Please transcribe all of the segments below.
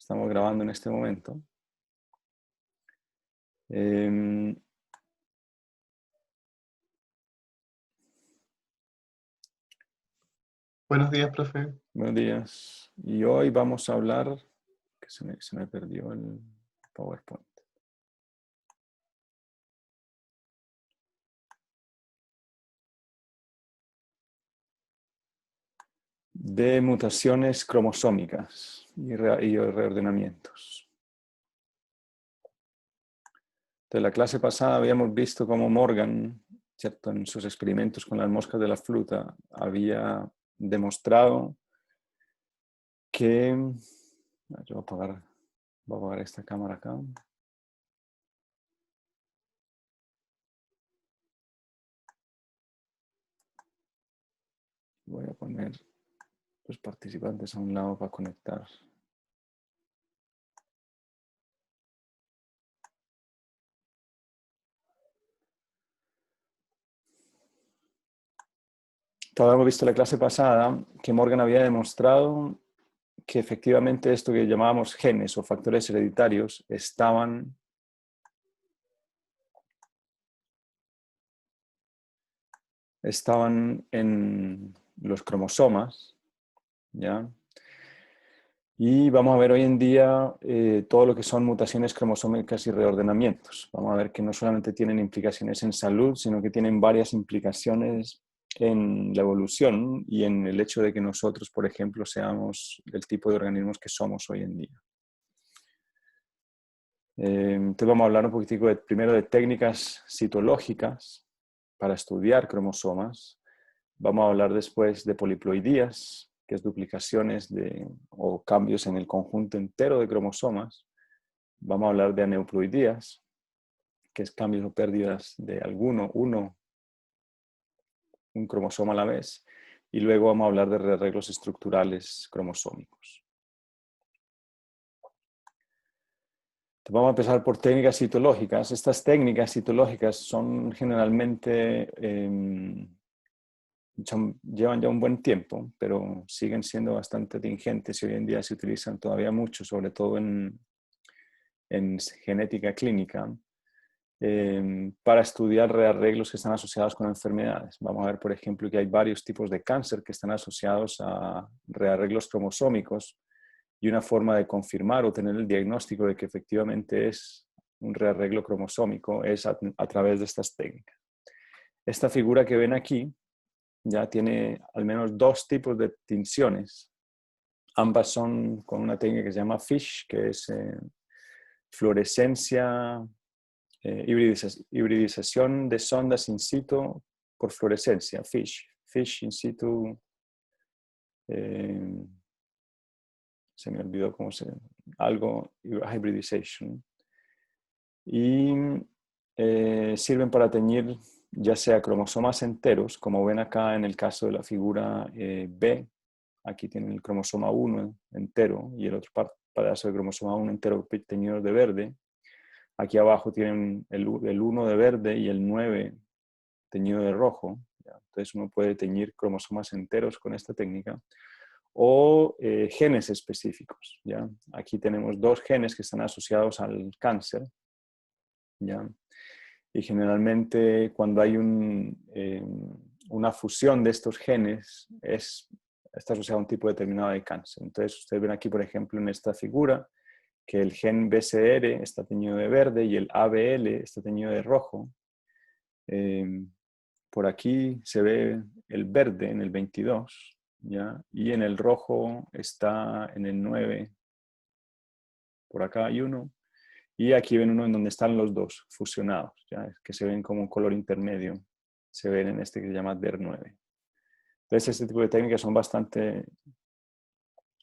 Estamos grabando en este momento. Buenos días, profe. Buenos días. Y hoy vamos a hablar, que se me perdió el PowerPoint. De mutaciones cromosómicas y reordenamientos. De la clase pasada habíamos visto cómo Morgan, ¿cierto?, en sus experimentos con las moscas de la fruta, había demostrado que... Yo voy a apagar esta cámara acá. Voy a poner los participantes a un lado para conectar. Todavía hemos visto la clase pasada que Morgan había demostrado que efectivamente esto que llamábamos genes o factores hereditarios estaban en los cromosomas, ¿ya? Y vamos a ver hoy en día todo lo que son mutaciones cromosómicas y reordenamientos. Vamos a ver que no solamente tienen implicaciones en salud, sino que tienen varias implicaciones en la evolución y en el hecho de que nosotros, por ejemplo, seamos el tipo de organismos que somos hoy en día. Entonces vamos a hablar un poquitico primero de técnicas citológicas para estudiar cromosomas. Vamos a hablar después de poliploidías, que es duplicaciones o cambios en el conjunto entero de cromosomas. Vamos a hablar de aneuploidías, que es cambios o pérdidas de un cromosoma a la vez. Y luego vamos a hablar de rearreglos estructurales cromosómicos. Vamos a empezar por técnicas citológicas. Estas técnicas citológicas son generalmente, llevan ya un buen tiempo, pero siguen siendo bastante tingentes y hoy en día se utilizan todavía mucho, sobre todo en genética clínica, para estudiar rearreglos que están asociados con enfermedades. Vamos a ver, por ejemplo, que hay varios tipos de cáncer que están asociados a rearreglos cromosómicos. Y una forma de confirmar o tener el diagnóstico de que efectivamente es un rearreglo cromosómico es a través de estas técnicas. Esta figura que ven aquí ya tiene al menos dos tipos de tinciones. Ambas son con una técnica que se llama FISH, que es fluorescencia, hibridización de sondas in situ por fluorescencia, FISH. FISH in situ... se me olvidó cómo se llama, algo, hybridization. Y sirven para teñir ya sea cromosomas enteros, como ven acá en el caso de la figura B. Aquí tienen el cromosoma 1 entero y el otro pedazo de cromosoma 1 entero teñido de verde. Aquí abajo tienen el 1 de verde y el 9 teñido de rojo. Entonces uno puede teñir cromosomas enteros con esta técnica. O genes específicos, ¿ya? Aquí tenemos dos genes que están asociados al cáncer, ¿ya? Y generalmente cuando hay una fusión de estos genes está asociado a un tipo determinado de cáncer. Entonces ustedes ven aquí, por ejemplo, en esta figura, que el gen BCR está teñido de verde y el ABL está teñido de rojo. Por aquí se ve el verde en el 22. ¿Ya? Y en el rojo está en el 9, por acá hay uno, y aquí ven uno en donde están los dos fusionados, ¿ya? Que se ven como un color intermedio, se ven en este que se llama DER9. Entonces este tipo de técnicas son bastante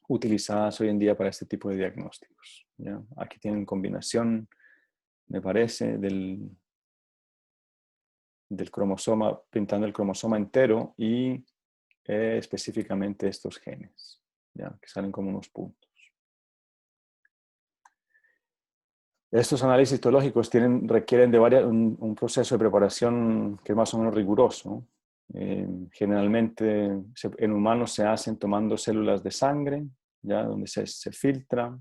utilizadas hoy en día para este tipo de diagnósticos, ¿ya? Aquí tienen combinación, me parece, del cromosoma, pintando el cromosoma entero y específicamente estos genes, ¿ya? Que salen como unos puntos. Estos análisis histológicos requieren de un proceso de preparación que es más o menos riguroso. Generalmente en humanos se hacen tomando células de sangre, ¿ya? Donde se filtra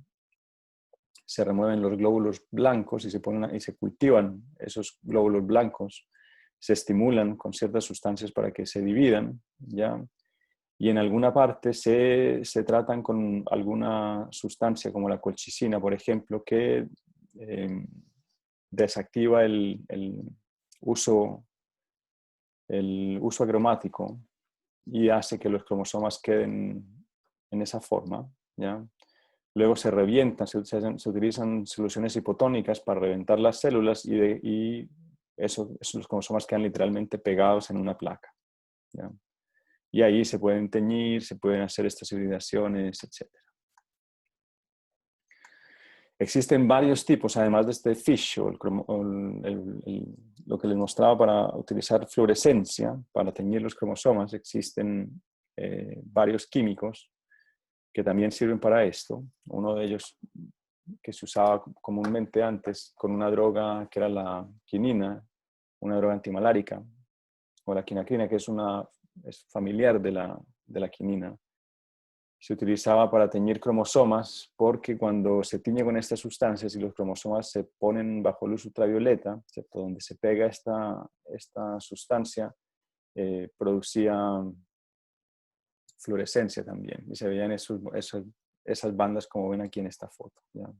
se remueven los glóbulos blancos y se cultivan esos glóbulos blancos, se estimulan con ciertas sustancias para que se dividan, ¿ya? Y en alguna parte se tratan con alguna sustancia como la colchicina, por ejemplo, que desactiva el uso agromático y hace que los cromosomas queden en esa forma, ¿ya? Luego se revientan, se utilizan soluciones hipotónicas para reventar las células y esos cromosomas quedan literalmente pegados en una placa, ¿ya? Y ahí se pueden teñir, se pueden hacer estas hibridaciones, etc. Existen varios tipos, además de este fisio, lo que les mostraba para utilizar fluorescencia para teñir los cromosomas. Existen varios químicos que también sirven para esto. Uno de ellos que se usaba comúnmente antes con una droga que era la quinina, una droga antimalárica, o la quinacrina, que es familiar de la quinina. Se utilizaba para teñir cromosomas porque cuando se tiñe con estas sustancias y los cromosomas se ponen bajo luz ultravioleta, ¿cierto? Donde se pega esta sustancia, producía fluorescencia también. Y se veían esas bandas como ven aquí en esta foto, ¿ya?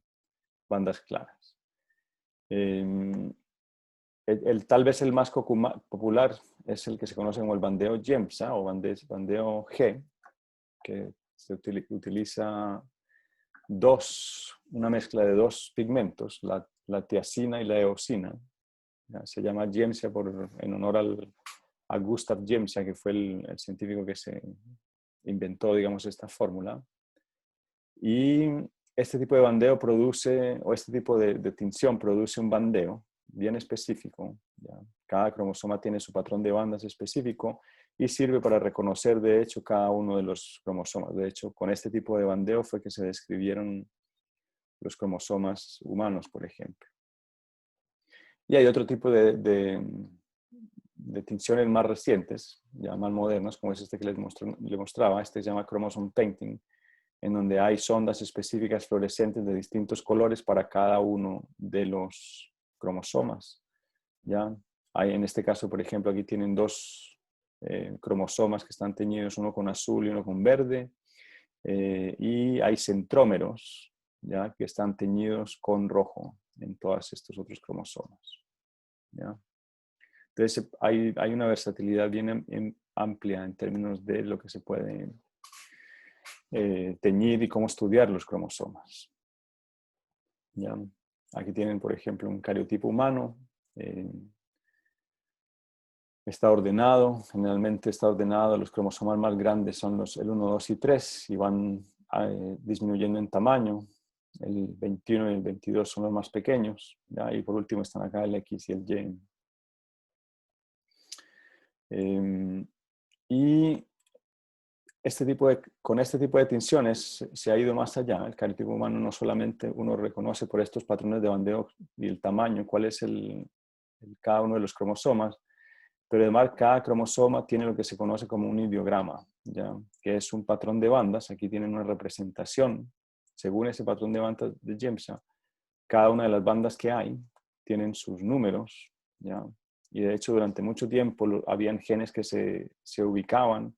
Bandas claras. Tal vez el más popular es el que se conoce como el bandeo GEMSA o bandeo G, que se utiliza una mezcla de dos pigmentos, la tiacina y la eosina. ¿Ya? Se llama GEMSA en honor a Gustav Gemsa, que fue el científico que se inventó, digamos, esta fórmula. Y este tipo de bandeo este tipo de tinción produce un bandeo bien específico, ¿ya? Cada cromosoma tiene su patrón de bandas específico y sirve para reconocer, de hecho, cada uno de los cromosomas. De hecho, con este tipo de bandeo fue que se describieron los cromosomas humanos, por ejemplo. Y hay otro tipo de tinciones más recientes, ya más modernas, como es este que les mostraba. Este se llama chromosome painting, en donde hay sondas específicas fluorescentes de distintos colores para cada uno de los cromosomas, ¿ya? Hay, en este caso, por ejemplo, aquí tienen dos cromosomas que están teñidos, uno con azul y uno con verde, y hay centrómeros, ¿ya? Que están teñidos con rojo en todos estos otros cromosomas, ¿ya? Entonces, hay una versatilidad bien amplia en términos de lo que se puede teñir y cómo estudiar los cromosomas, ¿ya? Aquí tienen, por ejemplo, un cariotipo humano. Está ordenado, generalmente está ordenado, los cromosomas más grandes son el 1, 2 y 3 y van disminuyendo en tamaño. El 21 y el 22 son los más pequeños, ¿ya? Y por último están acá el X y el Y. Y con este tipo de tinciones se ha ido más allá. El cariotipo humano no solamente uno reconoce por estos patrones de bandeo y el tamaño, cuál es cada uno de los cromosomas, pero además cada cromosoma tiene lo que se conoce como un ideograma, ¿ya? Que es un patrón de bandas. Aquí tienen una representación. Según ese patrón de bandas de Gemsa, cada una de las bandas que hay tienen sus números, ¿ya? Y de hecho durante mucho tiempo habían genes que se ubicaban,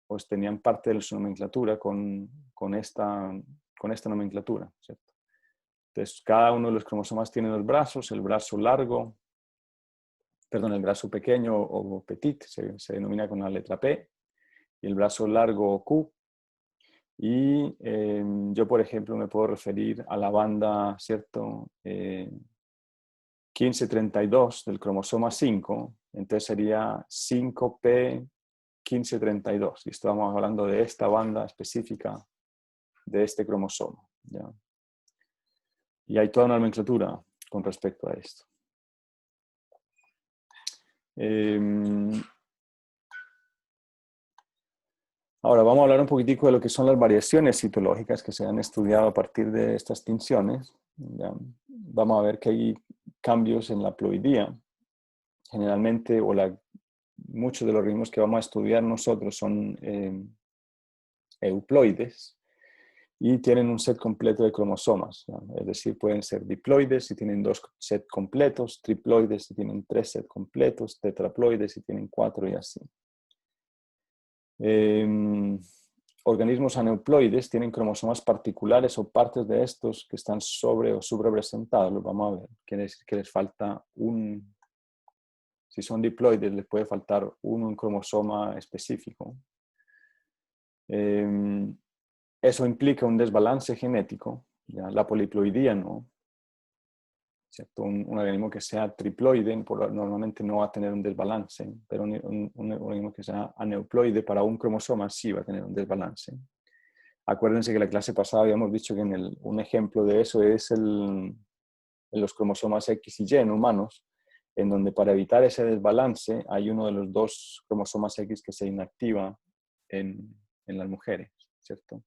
pues tenían parte de su nomenclatura con esta nomenclatura, ¿cierto? Entonces, cada uno de los cromosomas tiene dos brazos, el brazo pequeño o petit, se denomina con la letra P, y el brazo largo Q. Y yo, por ejemplo, me puedo referir a la banda, ¿cierto? 1532 del cromosoma 5, entonces sería 5P 1532. Y estamos hablando de esta banda específica de este cromosoma, ¿ya? Y hay toda una nomenclatura con respecto a esto. Ahora vamos a hablar un poquitico de lo que son las variaciones citológicas que se han estudiado a partir de estas tinciones, ¿ya? Vamos a ver que hay cambios en la ploidía. Generalmente, muchos de los ritmos que vamos a estudiar nosotros son euploides. y tienen un set completo de cromosomas, ¿ya? Es decir, pueden ser diploides si tienen 2 sets completos, triploides si tienen 3 sets completos, tetraploides si tienen 4 y así. Organismos aneuploides tienen cromosomas particulares o partes de estos que están sobre o subrepresentados. Los vamos a ver. Quiere decir que les falta un... Si son diploides, les puede faltar un cromosoma específico. Eso implica un desbalance genético. ¿Ya? La poliploidía no. ¿Cierto? Un organismo que sea triploide normalmente no va a tener un desbalance, pero un organismo que sea aneuploide para un cromosoma sí va a tener un desbalance. Acuérdense que la clase pasada habíamos dicho que un ejemplo de eso es en los cromosomas X y Y en humanos, en donde para evitar ese desbalance hay uno de los 2 cromosomas X que se inactiva en las mujeres, ¿cierto?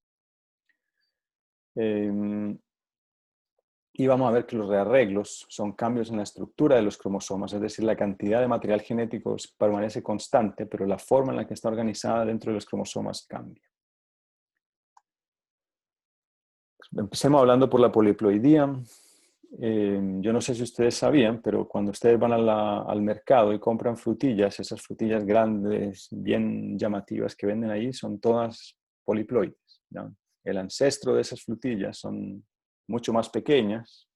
Y vamos a ver que los rearreglos son cambios en la estructura de los cromosomas, es decir, la cantidad de material genético permanece constante, pero la forma en la que está organizada dentro de los cromosomas cambia. Empecemos hablando por la poliploidía. Yo no sé si ustedes sabían, pero cuando ustedes van al mercado y compran frutillas, esas frutillas grandes, bien llamativas que venden ahí, son todas poliploides, ¿no? El ancestro de esas frutillas son mucho más pequeñas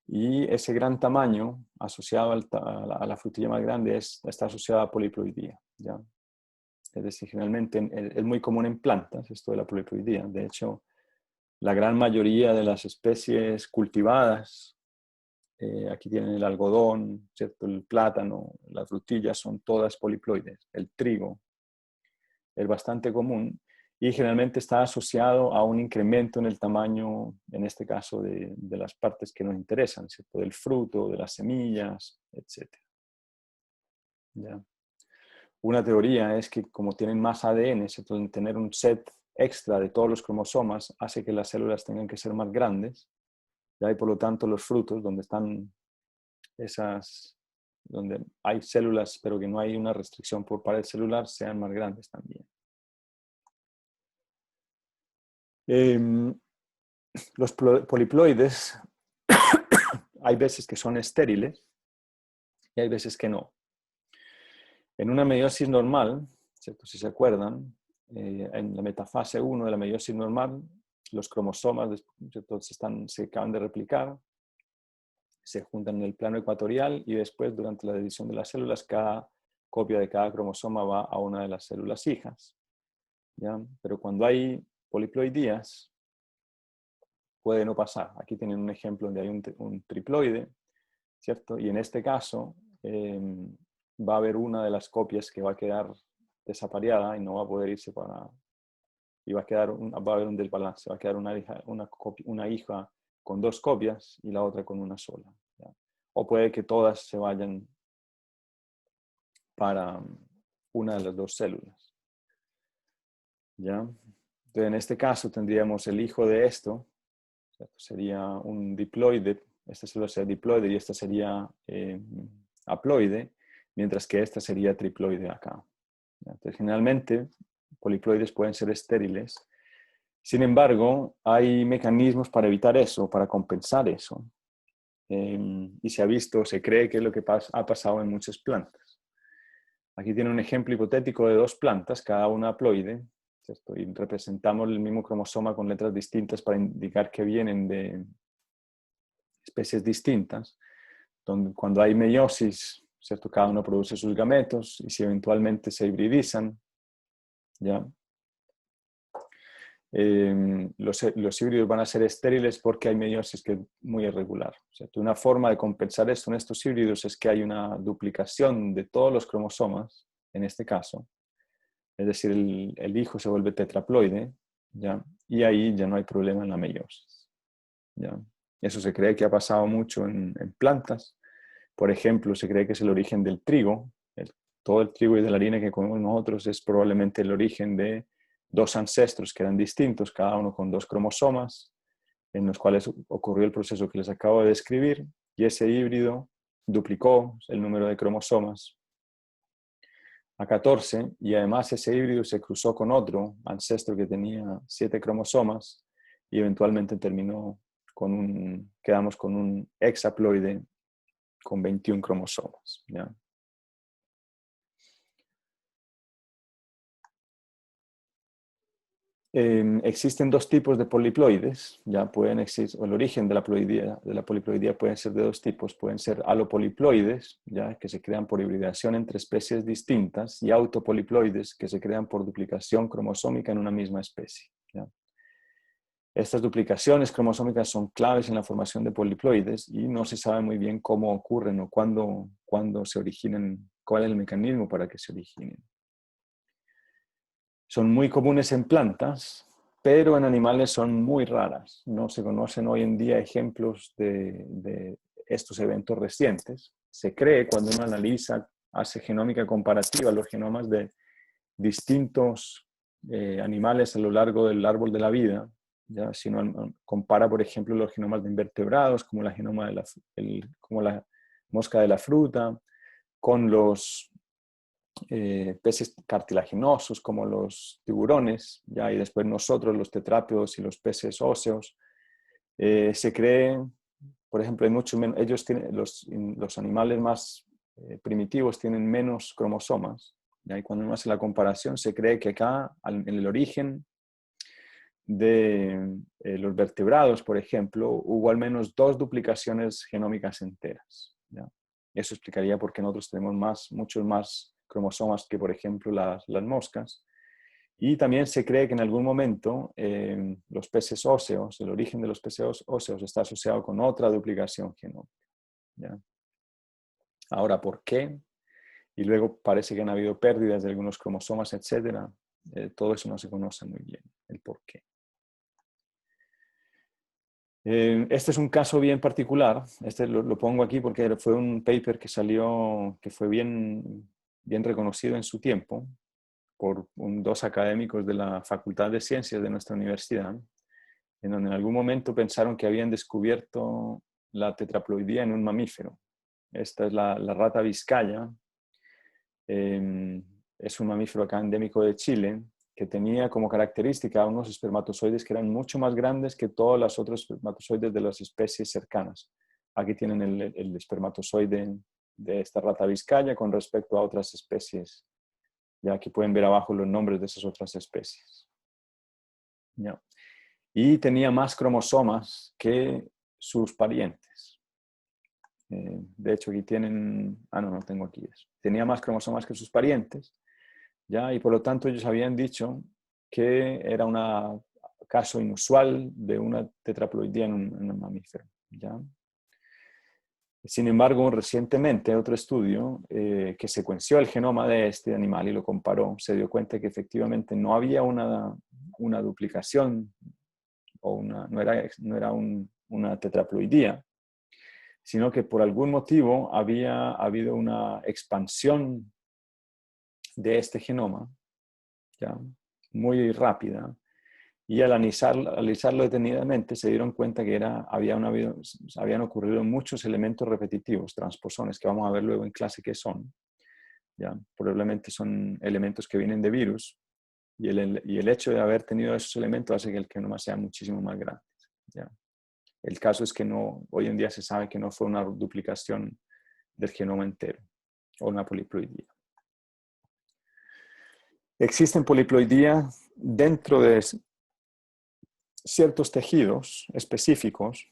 y ese gran tamaño asociado a la frutilla más grande está asociado a poliploidía, ¿ya? Es decir, generalmente es muy común en plantas esto de la poliploidía. De hecho, la gran mayoría de las especies cultivadas, aquí tienen el algodón, ¿cierto? El plátano, las frutillas son todas poliploides. El trigo es bastante común y generalmente está asociado a un incremento en el tamaño, en este caso, de las partes que nos interesan, ¿cierto? Del fruto, de las semillas, etc. ¿Ya? Una teoría es que como tienen más ADN, ¿cierto? Tener un set extra de todos los cromosomas hace que las células tengan que ser más grandes, ¿ya? Y por lo tanto los frutos, donde están donde hay células pero que no hay una restricción por pared celular, sean más grandes también. Los poliploides hay veces que son estériles y hay veces que no. En una meiosis normal, ¿cierto? Si se acuerdan, en la metafase 1 de la meiosis normal, los cromosomas, ¿cierto? Se acaban de replicar, se juntan en el plano ecuatorial y después, durante la división de las células, cada copia de cada cromosoma va a una de las células hijas, ¿ya? Pero cuando hay poliploidías, puede no pasar. Aquí tienen un ejemplo donde hay un triploide, ¿cierto? Y en este caso va a haber una de las copias que va a quedar desapareada y no va a poder irse y va a haber un desbalance, va a quedar una hija con 2 copias y la otra con una sola, ¿ya? O puede que todas se vayan para una de las 2 células, ¿ya? Entonces, en este caso tendríamos el hijo de esto, ¿cierto? Sería un diploide, esta célula sería diploide y esta sería haploide, mientras que esta sería triploide acá, ¿ya? Entonces, generalmente, poliploides pueden ser estériles. Sin embargo, hay mecanismos para evitar eso, para compensar eso. Y se cree que es lo que ha pasado en muchas plantas. Aquí tiene un ejemplo hipotético de 2 plantas, cada una haploide, ¿cierto? Y representamos el mismo cromosoma con letras distintas para indicar que vienen de especies distintas, donde cuando hay meiosis, ¿cierto? Cada uno produce sus gametos y si eventualmente se hibridizan, ¿ya? Los híbridos van a ser estériles porque hay meiosis que es muy irregular, ¿cierto? Una forma de compensar esto en estos híbridos es que hay una duplicación de todos los cromosomas, en este caso, es decir, el hijo se vuelve tetraploide, ¿ya? Y ahí ya no hay problema en la meiosis, ¿ya? Eso se cree que ha pasado mucho en plantas. Por ejemplo, se cree que es el origen del trigo. Todo el trigo y de la harina que comemos nosotros es probablemente el origen de 2 ancestros que eran distintos, cada uno con 2 cromosomas, en los cuales ocurrió el proceso que les acabo de describir, y ese híbrido duplicó el número de cromosomas a 14, y además ese híbrido se cruzó con otro ancestro que tenía 7 cromosomas y eventualmente quedamos con un hexaploide con 21 cromosomas, ¿ya? Existen 2 tipos de poliploides, ya pueden existir, el origen de la poliploidía pueden ser de 2 tipos, pueden ser alopoliploides, ya que se crean por hibridación entre especies distintas, y autopoliploides, que se crean por duplicación cromosómica en una misma especie, ¿ya? Estas duplicaciones cromosómicas son claves en la formación de poliploides y no se sabe muy bien cómo ocurren o cuándo se originan, cuál es el mecanismo para que se originen. Son muy comunes en plantas, pero en animales son muy raras. No se conocen hoy en día ejemplos de estos eventos recientes. Se cree, cuando uno analiza, hace genómica comparativa, los genomas de distintos animales a lo largo del árbol de la vida, ¿ya? Si uno compara, por ejemplo, los genomas de invertebrados, como como la mosca de la fruta, con los peces cartilaginosos como los tiburones, ¿ya? Y después nosotros, los tetrápodos y los peces óseos, se cree, por ejemplo, hay muchos menos, los animales más primitivos tienen menos cromosomas, ¿ya? Y cuando uno hace la comparación, se cree que acá, en el origen de los vertebrados, por ejemplo, hubo al menos 2 duplicaciones genómicas enteras, ¿ya? Eso explicaría por qué nosotros tenemos muchos más cromosomas que, por ejemplo, las moscas. Y también se cree que en algún momento los peces óseos, el origen de los peces óseos está asociado con otra duplicación genómica, ¿ya? Ahora, ¿por qué? Y luego parece que han habido pérdidas de algunos cromosomas, etc. Todo eso no se conoce muy bien, el por qué. Este es un caso bien particular. Este lo pongo aquí porque fue un paper que salió, que fue bien reconocido en su tiempo por 2 académicos de la Facultad de Ciencias de nuestra universidad, en donde en algún momento pensaron que habían descubierto la tetraploidía en un mamífero. Esta es la rata vizcaya. Es un mamífero acá endémico de Chile, que tenía como característica unos espermatozoides que eran mucho más grandes que todos los otros espermatozoides de las especies cercanas. Aquí tienen el espermatozoide de esta rata vizcaya con respecto a otras especies. Ya aquí pueden ver abajo los nombres de esas otras especies. ¿Ya? Y tenía más cromosomas que sus parientes. De hecho, aquí tienen... no tengo aquí eso. Tenía más cromosomas que sus parientes, ¿ya? Y por lo tanto ellos habían dicho que era un caso inusual de una tetraploidía en un mamífero, ¿ya? Sin embargo, recientemente otro estudio que secuenció el genoma de este animal y lo comparó, se dio cuenta que efectivamente no había una duplicación o no era una tetraploidía, sino que por algún motivo había habido una expansión de este genoma, ¿ya? Muy rápida, y al analizarlo detenidamente se dieron cuenta que habían ocurrido muchos elementos repetitivos, transposones, que vamos a ver luego en clase qué son, ¿ya? Probablemente son elementos que vienen de virus, y el hecho de haber tenido esos elementos hace que el genoma sea muchísimo más grande, ¿ya? El caso es que hoy en día se sabe que no fue una duplicación del genoma entero o una poliploidía. Existen poliploidía dentro de ciertos tejidos específicos,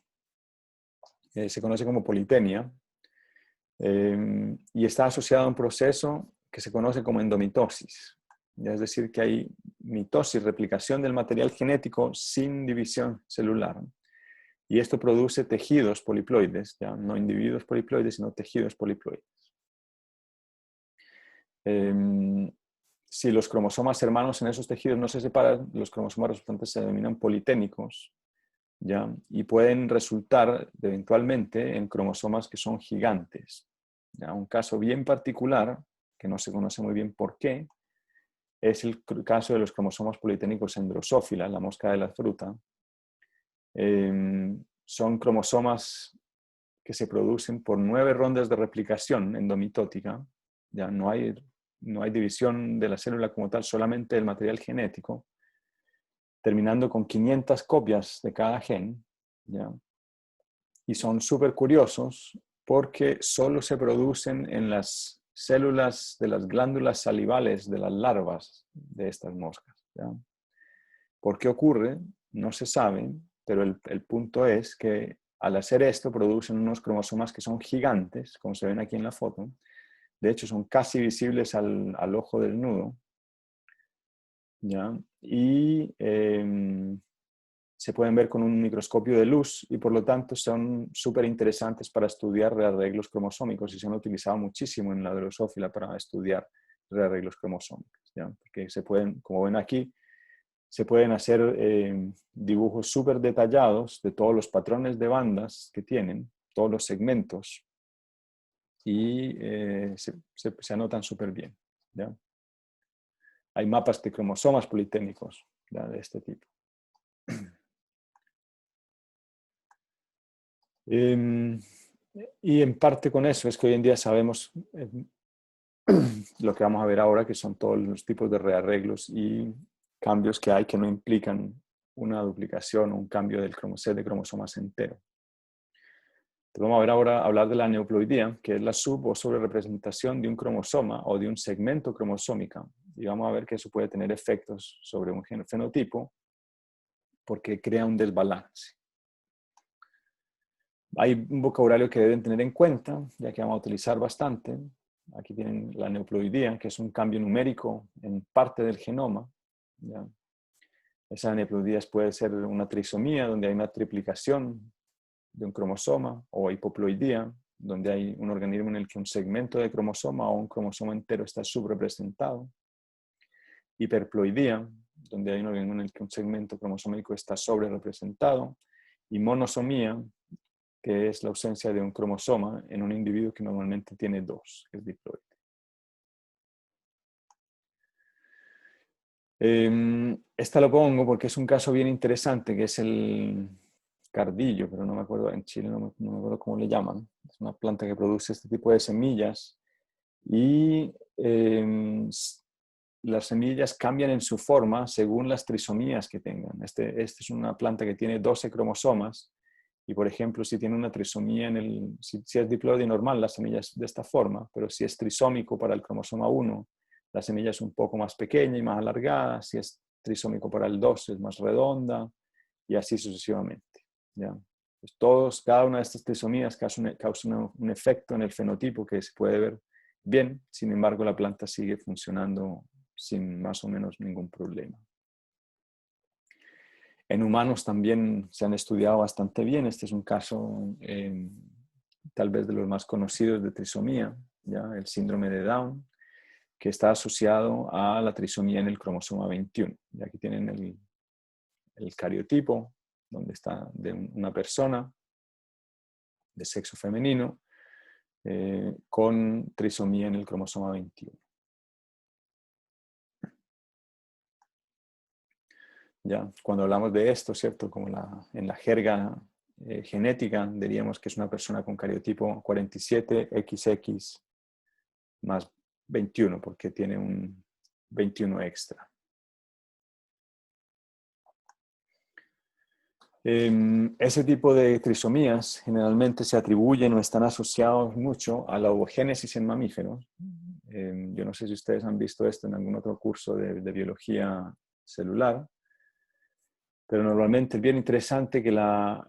se conoce como polipemia, y está asociado a un proceso que se conoce como endomitosis. Es decir, que hay mitosis, replicación del material genético sin división celular. Y esto produce tejidos poliploides, ya no individuos poliploides, sino tejidos poliploides. Si los cromosomas hermanos en esos tejidos no se separan, los cromosomas resultantes se denominan politémicos, ¿ya? Y pueden resultar eventualmente en cromosomas que son gigantes, ¿ya? Un caso bien particular, que no se conoce muy bien por qué, es el caso de los cromosomas politémicos en Drosophila, la mosca de la fruta. Son cromosomas que se producen por 9 rondas de replicación endomitótica. Ya no hay no hay división de la célula como tal, solamente el material genético, terminando con 500 copias de cada gen, ¿ya? Y son súper curiosos porque solo se producen en las células de las glándulas salivales de las larvas de estas moscas, ¿ya? ¿Por qué ocurre? No se sabe, pero el punto es que al hacer esto producen unos cromosomas que son gigantes, como se ven aquí en la foto. De hecho, son casi visibles al ojo del nudo, ¿ya? Y se pueden ver con un microscopio de luz y por lo tanto son súper interesantes para estudiar rearreglos cromosómicos y se han utilizado muchísimo en la drosófila para estudiar rearreglos cromosómicos, ¿ya? Porque se pueden, como ven aquí, se pueden hacer dibujos súper detallados de todos los patrones de bandas que tienen, todos los segmentos, y se anotan súper bien, ¿ya? Hay mapas de cromosomas politémicos, ¿ya?, de este tipo. Y en parte con eso es que hoy en día sabemos lo que vamos a ver ahora, que son todos los tipos de rearreglos y cambios que hay que no implican una duplicación o un cambio del set de cromosomas entero. Entonces vamos a ver ahora hablar de la aneuploidía, que es la sub o sobrerepresentación de un cromosoma o de un segmento cromosómico. Y vamos a ver que eso puede tener efectos sobre un fenotipo porque crea un desbalance. Hay un vocabulario que deben tener en cuenta, ya que vamos a utilizar bastante. Aquí tienen la aneuploidía, que es un cambio numérico en parte del genoma, ¿ya? Esa aneuploidía puede ser una trisomía, donde hay una triplicación de un cromosoma, o hipoploidía, donde hay un organismo en el que un segmento de cromosoma o un cromosoma entero está subrepresentado. Hiperploidía, donde hay un organismo en el que un segmento cromosómico está sobrerepresentado. Y monosomía, que es la ausencia de un cromosoma en un individuo que normalmente tiene dos, que es diploide. Esta lo pongo porque es un caso bien interesante, que es el cardillo, pero no me acuerdo, en Chile no me acuerdo cómo le llaman. Es una planta que produce este tipo de semillas y las semillas cambian en su forma según las trisomías que tengan. Este es una planta que tiene 12 cromosomas y, por ejemplo, si tiene una trisomía si es diploide normal, la semilla es de esta forma, pero si es trisómico para el cromosoma 1, la semilla es un poco más pequeña y más alargada. Si es trisómico para el 2, es más redonda y así sucesivamente, ¿ya? Pues cada una de estas trisomías causa un efecto en el fenotipo que se puede ver bien, sin embargo la planta sigue funcionando sin más o menos ningún problema. En humanos también se han estudiado bastante bien. Este es un caso tal vez de los más conocidos de trisomía, ¿ya? El síndrome de Down, que está asociado a la trisomía en el cromosoma 21. Y aquí tienen el cariotipo, donde está de una persona de sexo femenino con trisomía en el cromosoma 21. Ya, cuando hablamos de esto, ¿cierto? Como en la jerga genética, diríamos que es una persona con cariotipo 47XX más 21, porque tiene un 21 extra. Ese tipo de trisomías generalmente se atribuyen o están asociados mucho a la ovogénesis en mamíferos. Yo no sé si ustedes han visto esto en algún otro curso de biología celular, pero normalmente es bien interesante que la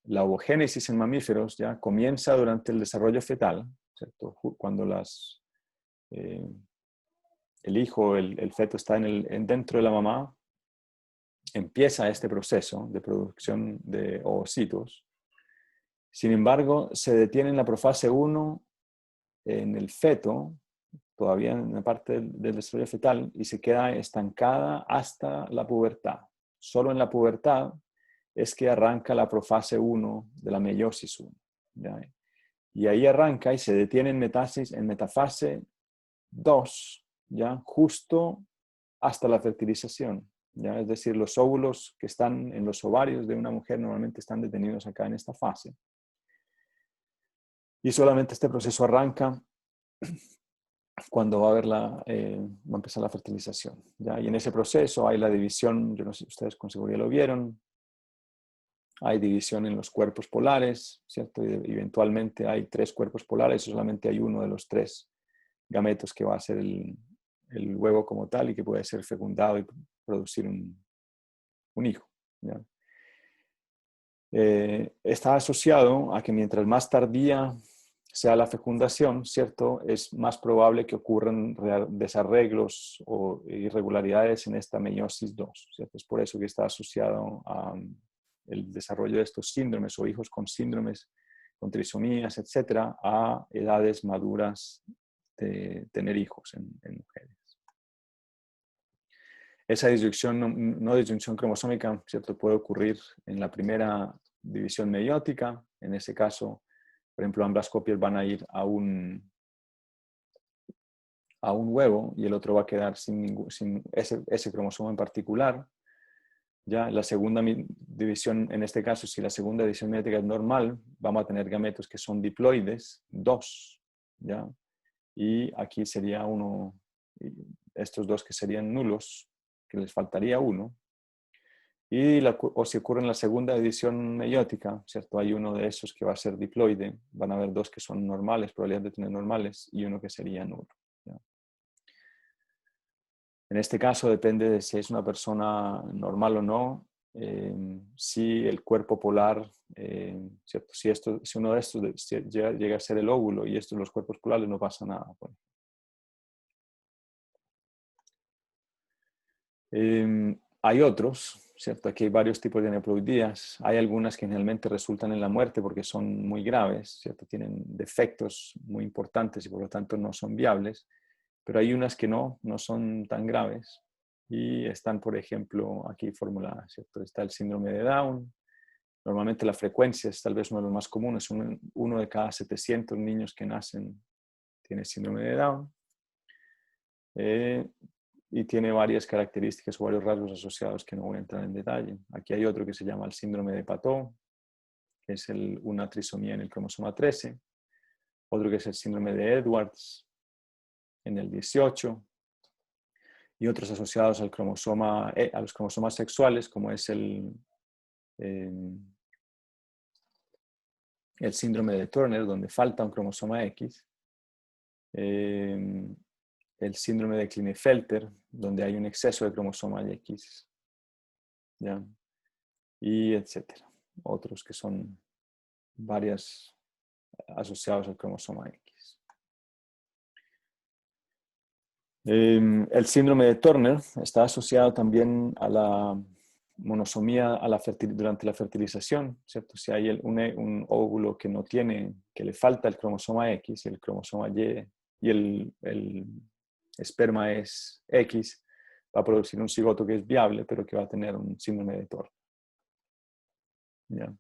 ovogénesis en mamíferos ya comienza durante el desarrollo fetal, ¿cierto? Cuando el hijo, el feto está dentro de la mamá, empieza este proceso de producción de ovocitos. Sin embargo, se detiene en la profase 1 en el feto, todavía en la parte del desarrollo fetal, y se queda estancada hasta la pubertad. Solo en la pubertad es que arranca la profase 1 de la meiosis 1. ¿Ya? Y ahí arranca y se detiene en metafase 2, ¿ya? Justo hasta la fertilización, ¿ya? Es decir, los óvulos que están en los ovarios de una mujer normalmente están detenidos acá en esta fase. Y solamente este proceso arranca cuando va a empezar la fertilización, ¿ya? Y en ese proceso hay la división, yo no sé si ustedes con seguridad lo vieron, hay división en los cuerpos polares, ¿cierto? Y eventualmente hay 3 cuerpos polares, y solamente hay uno de los 3 gametos que va a ser el huevo como tal y que puede ser fecundado y producir un hijo, ¿ya? Está asociado a que mientras más tardía sea la fecundación, ¿cierto? Es más probable que ocurran desarreglos o irregularidades en esta meiosis 2, ¿cierto? Es por eso que está asociado a el desarrollo de estos síndromes o hijos con síndromes, con trisomías, etcétera, a edades maduras de tener hijos en mujeres. Esa disyunción, no disyunción cromosómica, ¿cierto? Puede ocurrir en la primera división meiótica. En ese caso, por ejemplo, ambas copias van a ir a un huevo y el otro va a quedar sin ese cromosoma en particular. Ya la segunda división, en este caso, si la segunda división meiótica es normal, vamos a tener gametos que son diploides, 2, ¿ya? Y aquí sería estos 2 que serían nulos, que les faltaría 1. O si ocurre en la segunda división meiótica, ¿cierto? Hay uno de esos que va a ser diploide, van a haber 2 que son normales, probabilidad de tener normales, y uno que sería nulo, ¿ya? En este caso depende de si es una persona normal o no, si el cuerpo polar, ¿cierto? Si uno de estos llega a ser el óvulo y estos los cuerpos polares, no pasa nada. Bueno. Hay otros, ¿cierto? Aquí hay varios tipos de aneuploidías. Hay algunas que generalmente resultan en la muerte porque son muy graves, ¿cierto? Tienen defectos muy importantes y por lo tanto no son viables. Pero hay unas que no son tan graves. Y están, por ejemplo, aquí formuladas, ¿cierto? Está el síndrome de Down. Normalmente la frecuencia es tal vez uno de los más comunes. Uno de cada 700 niños que nacen tiene síndrome de Down. Y tiene varias características o varios rasgos asociados que no voy a entrar en detalle. Aquí hay otro que se llama el síndrome de Patot, que es una trisomía en el cromosoma 13. Otro que es el síndrome de Edwards en el 18. Y otros asociados a los cromosomas sexuales, como es el síndrome de Turner, donde falta un cromosoma X. El síndrome de Klinefelter, donde hay un exceso de cromosoma X, ¿ya? Y etcétera. Otros que son varias asociados al cromosoma X. El síndrome de Turner está asociado también a la monosomía durante la fertilización, ¿cierto? Si hay un óvulo que que le falta el cromosoma X y el cromosoma Y y el esperma es X, va a producir un cigoto que es viable, pero que va a tener un síndrome de Turner. ¿Ya?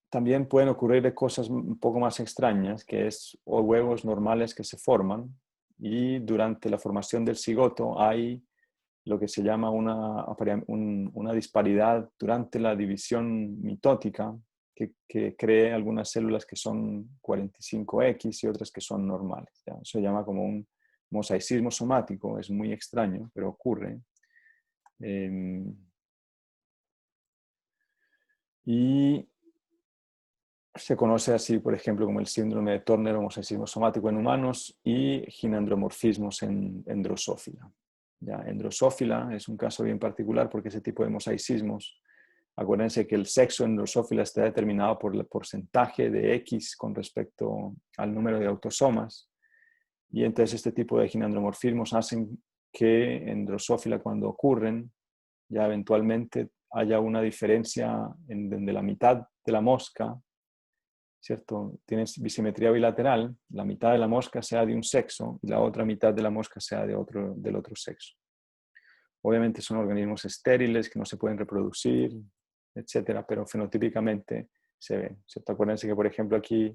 También pueden ocurrir cosas un poco más extrañas, que es huevos normales que se forman y durante la formación del cigoto hay lo que se llama una disparidad durante la división mitótica que cree algunas células que son 45X y otras que son normales, ¿ya? Eso se llama como un mosaicismo somático, es muy extraño, pero ocurre. Y se conoce así, por ejemplo, como el síndrome de Turner o mosaicismo somático en humanos y ginandromorfismos en Drosófila. Ya, en Drosófila es un caso bien particular porque ese tipo de mosaicismos, acuérdense que el sexo en Drosófila está determinado por el porcentaje de X con respecto al número de autosomas. Y entonces este tipo de ginandromorfismos hacen que en Drosófila cuando ocurren, ya eventualmente haya una diferencia en donde la mitad de la mosca, ¿cierto? Tienes bisimetría bilateral, la mitad de la mosca sea de un sexo y la otra mitad de la mosca sea del otro sexo. Obviamente son organismos estériles que no se pueden reproducir, etcétera, pero fenotípicamente se ven, ¿cierto? Acuérdense que, por ejemplo, aquí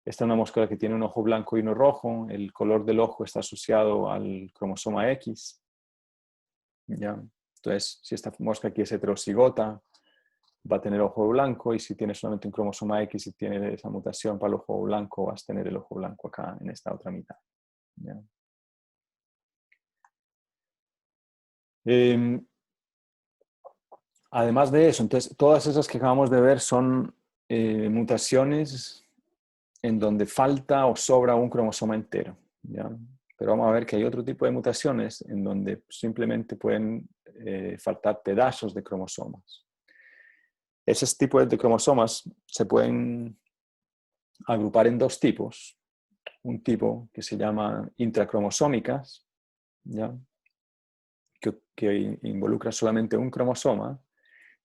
está una mosca que tiene un ojo blanco y uno rojo, el color del ojo está asociado al cromosoma X, ¿ya? Entonces, si esta mosca aquí es heterocigota, va a tener ojo blanco, y si tiene solamente un cromosoma X y tiene esa mutación para el ojo blanco, vas a tener el ojo blanco acá en esta otra mitad. ¿Ya? Además de eso, entonces, todas esas que acabamos de ver son mutaciones en donde falta o sobra un cromosoma entero, ¿ya? Pero vamos a ver que hay otro tipo de mutaciones en donde simplemente pueden faltar pedazos de cromosomas. Esos tipos de cromosomas se pueden agrupar en dos tipos. Un tipo que se llama intracromosómicas, ¿ya? Que involucra solamente un cromosoma,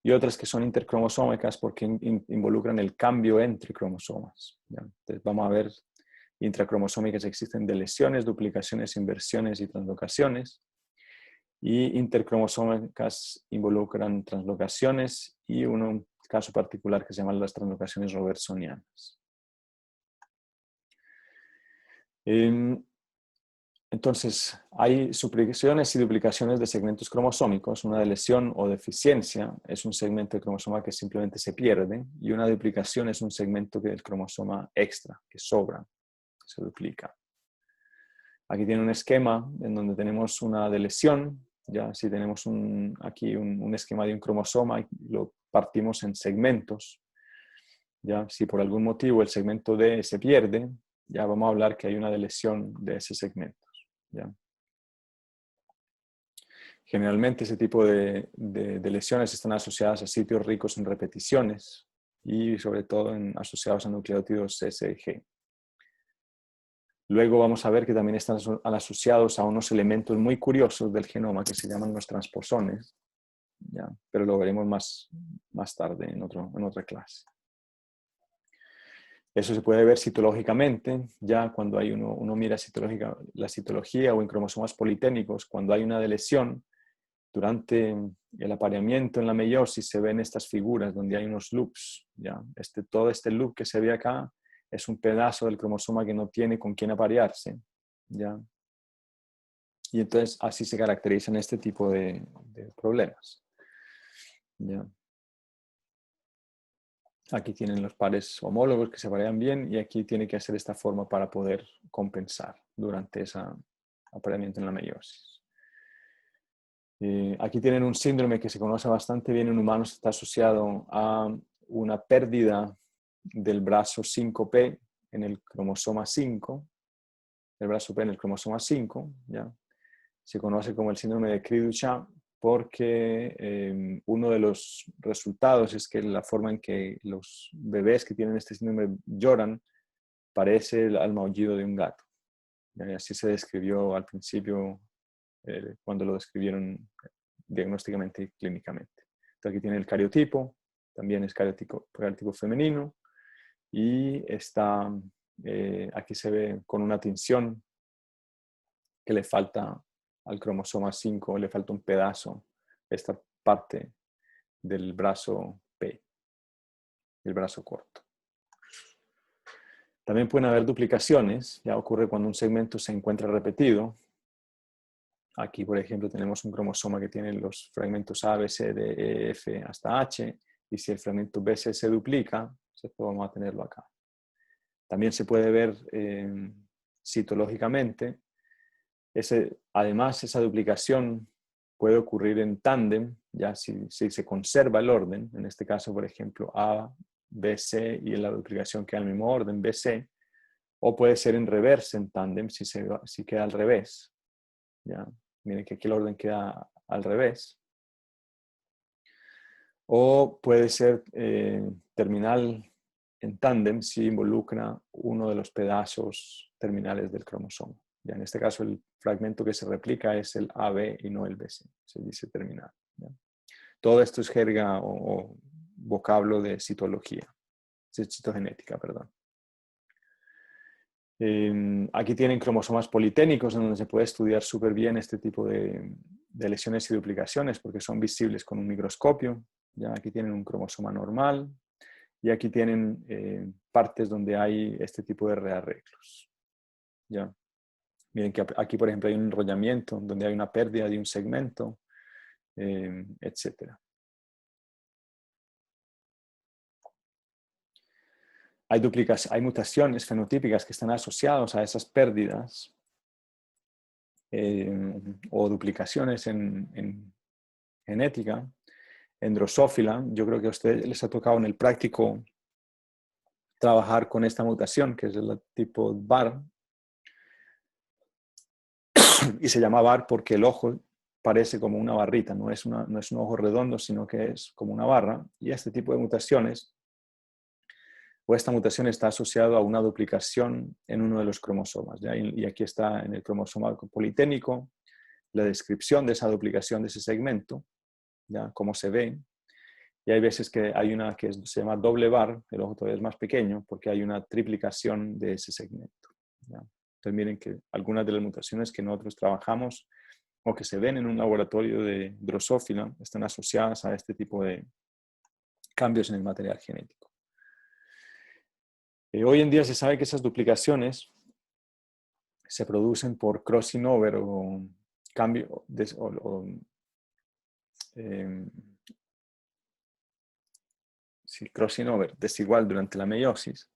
y otras que son intercromosómicas porque involucran el cambio entre cromosomas, ¿ya? Entonces vamos a ver, intracromosómicas existen de lesiones, duplicaciones, inversiones y translocaciones, y intercromosómicas involucran translocaciones y un caso particular que se llama las translocaciones robertsonianas. Entonces, hay supresiones y duplicaciones de segmentos cromosómicos. Una de lesión o deficiencia es un segmento de cromosoma que simplemente se pierde, y una duplicación es un segmento del cromosoma extra, que sobra, se duplica. Aquí tiene un esquema en donde tenemos una de lesión. Ya, si tenemos aquí un esquema de un cromosoma, lo partimos en segmentos. Ya, si por algún motivo el segmento D se pierde, ya vamos a hablar que hay una lesión de ese segmento. ¿Ya? Generalmente ese tipo de lesiones están asociadas a sitios ricos en repeticiones y sobre todo asociados a nucleótidos SG. Luego vamos a ver que también están asociados a unos elementos muy curiosos del genoma que se llaman los transposones, ¿ya? Pero lo veremos más tarde en otra clase. Eso se puede ver citológicamente, ya cuando hay uno mira la citología o en cromosomas politénicos, cuando hay una lesión. Durante el apareamiento en la meiosis se ven estas figuras donde hay unos loops, ¿ya? Todo este loop que se ve acá es un pedazo del cromosoma que no tiene con quién aparearse, ¿ya? Y entonces así se caracterizan este tipo de problemas, ¿ya? Aquí tienen los pares homólogos que se aparean bien, y aquí tiene que hacer esta forma para poder compensar durante ese apareamiento en la meiosis. Aquí tienen un síndrome que se conoce bastante bien en humanos, está asociado a una pérdida del brazo 5P en el cromosoma 5, el brazo P en el cromosoma 5, ¿ya? Se conoce como el síndrome de Cri-du-Chat porque uno de los resultados es que la forma en que los bebés que tienen este síndrome lloran parece al maullido de un gato. Y así se describió al principio cuando lo describieron diagnósticamente y clínicamente. Entonces aquí tiene el cariotipo, también es cariotipo femenino, y está, aquí se ve con una tinción que le falta al cromosoma 5, le falta un pedazo, esta parte del brazo P, el brazo corto. También pueden haber duplicaciones, ya ocurre cuando un segmento se encuentra repetido. Aquí, por ejemplo, tenemos un cromosoma que tiene los fragmentos A, B, C, D, E, F hasta H, y si el fragmento BC se duplica, esto vamos a tenerlo acá. También se puede ver citológicamente. Además, esa duplicación puede ocurrir en tándem, ya si se conserva el orden, en este caso, por ejemplo, A, B, C, y la duplicación queda en el mismo orden, B, C, o puede ser en reverse en tándem, si queda al revés. ¿Ya? Miren que aquí el orden queda al revés. O puede ser terminal en tándem si involucra uno de los pedazos terminales del cromosoma. Ya en este caso el fragmento que se replica es el AB y no el BC. Se dice terminal. ¿Ya? Todo esto es jerga o vocablo de citogenética, perdón. Aquí tienen cromosomas politénicos, en donde se puede estudiar súper bien este tipo de lesiones y duplicaciones porque son visibles con un microscopio. Ya aquí tienen un cromosoma normal y aquí tienen partes donde hay este tipo de rearreglos. ¿Ya? Miren que aquí, por ejemplo, hay un enrollamiento donde hay una pérdida de un segmento, etc. hay mutaciones fenotípicas que están asociadas a esas pérdidas o duplicaciones en genética, en Drosophila. Yo creo que a ustedes les ha tocado en el práctico trabajar con esta mutación, que es el tipo VAR, y se llama VAR porque el ojo parece como una barrita, no es un ojo redondo, sino que es como una barra, y este tipo de mutaciones, o esta mutación está asociada a una duplicación en uno de los cromosomas, ¿ya? Y aquí está en el cromosoma politénico la descripción de esa duplicación de ese segmento, ¿ya? Cómo se ve. Y hay veces que hay una que se llama doble VAR, el ojo todavía es más pequeño, porque hay una triplicación de ese segmento, ¿ya? Entonces miren que algunas de las mutaciones que nosotros trabajamos o que se ven en un laboratorio de Drosophila están asociadas a este tipo de cambios en el material genético. Hoy en día se sabe que esas duplicaciones se producen por crossing over o cambio crossing over desigual durante la meiosis.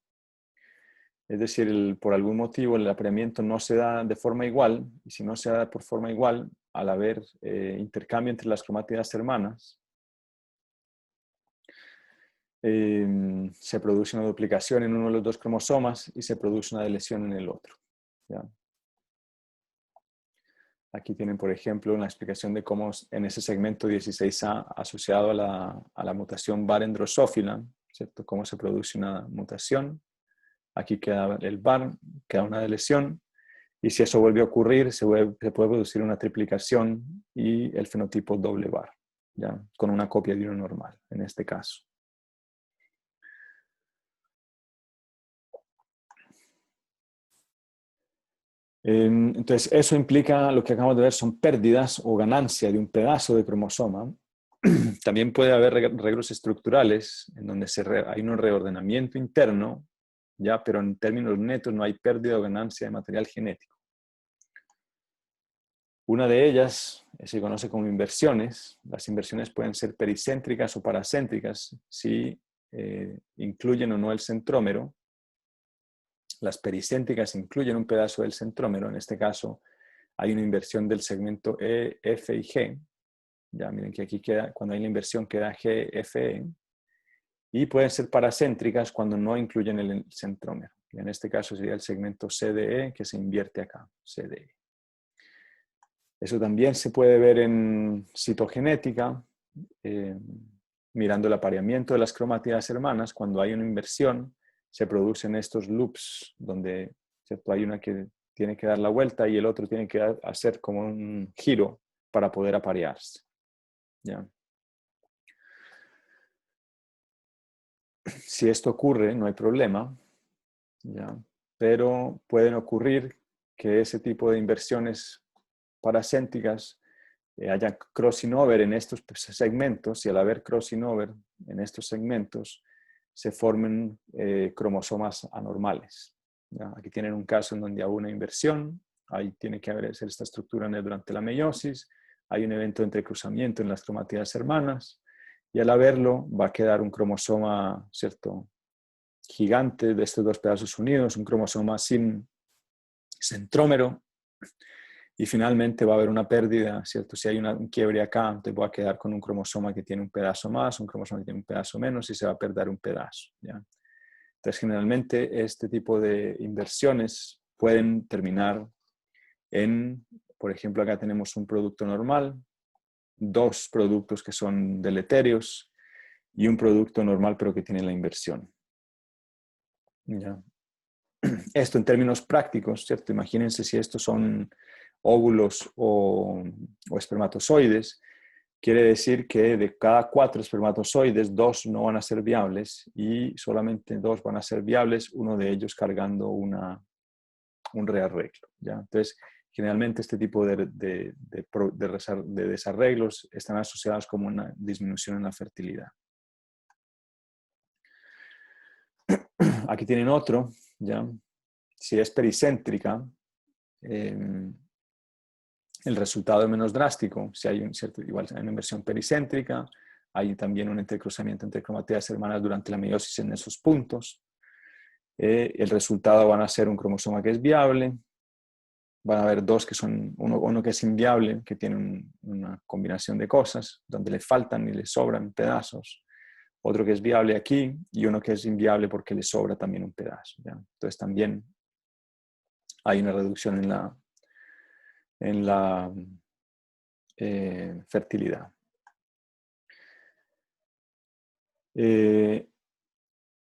Es decir, por algún motivo el apareamiento no se da de forma igual, y si no se da por forma igual, al haber intercambio entre las cromátidas hermanas, se produce una duplicación en uno de los dos cromosomas y se produce una lesión en el otro, ¿ya? Aquí tienen, por ejemplo, una explicación de cómo en ese segmento 16A asociado a la mutación VAR en Drosophila, ¿cierto? Cómo se produce una mutación. Aquí queda el VAR, queda una lesión. Y si eso vuelve a ocurrir, se puede producir una triplicación y el fenotipo doble VAR, ¿ya? Con una copia de uno normal, en este caso. Entonces, eso implica, lo que acabamos de ver, son pérdidas o ganancia de un pedazo de cromosoma. También puede haber arreglos estructurales en donde hay un reordenamiento interno, ¿ya? Pero en términos netos no hay pérdida o ganancia de material genético. Una de ellas se conoce como inversiones. Las inversiones pueden ser pericéntricas o paracéntricas si incluyen o no el centrómero. Las pericéntricas incluyen un pedazo del centrómero. En este caso hay una inversión del segmento E, F y G. Ya miren que aquí queda, cuando hay la inversión queda G, F, E. Y pueden ser paracéntricas cuando no incluyen el centrómero. Y en este caso sería el segmento CDE que se invierte acá, CDE. Eso también se puede ver en citogenética, mirando el apareamiento de las cromátidas hermanas. Cuando hay una inversión, se producen estos loops donde, ¿cierto? Hay una que tiene que dar la vuelta y el otro tiene que hacer como un giro para poder aparearse, ¿ya? Si esto ocurre, no hay problema, ¿ya? Pero pueden ocurrir que ese tipo de inversiones paracéntricas haya crossing over en estos segmentos, y al haber crossing over en estos segmentos se formen cromosomas anormales, ¿ya? Aquí tienen un caso en donde hay una inversión, ahí tiene que haber esta estructura durante la meiosis, hay un evento de entrecruzamiento en las cromátidas hermanas, y al haberlo va a quedar un cromosoma, ¿cierto?, gigante de estos dos pedazos unidos, un cromosoma sin centrómero, y finalmente va a haber una pérdida, ¿cierto? Si hay un quiebre acá, entonces voy a quedar con un cromosoma que tiene un pedazo más, un cromosoma que tiene un pedazo menos, y se va a perder un pedazo, ¿ya? Entonces, generalmente, este tipo de inversiones pueden terminar en, por ejemplo, acá tenemos un producto normal, dos productos que son deleterios y un producto normal pero que tiene la inversión, ¿ya? Esto en términos prácticos, ¿cierto? Imagínense si estos son óvulos o espermatozoides, quiere decir que de cada 4 espermatozoides, 2 no van a ser viables y solamente 2 van a ser viables, uno de ellos cargando un rearreglo, ¿ya? Entonces, generalmente este tipo de desarreglos están asociados como una disminución en la fertilidad. Aquí tienen otro, ¿ya? Si es pericéntrica, el resultado es menos drástico. Si hay igual hay una inversión pericéntrica, hay también un entrecruzamiento entre cromátidas hermanas durante la meiosis en esos puntos. El resultado van a ser un cromosoma que es viable, van a haber dos que son, uno que es inviable, que tiene una combinación de cosas, donde le faltan y le sobran pedazos, otro que es viable aquí y uno que es inviable porque le sobra también un pedazo, ¿ya? Entonces también hay una reducción en la fertilidad.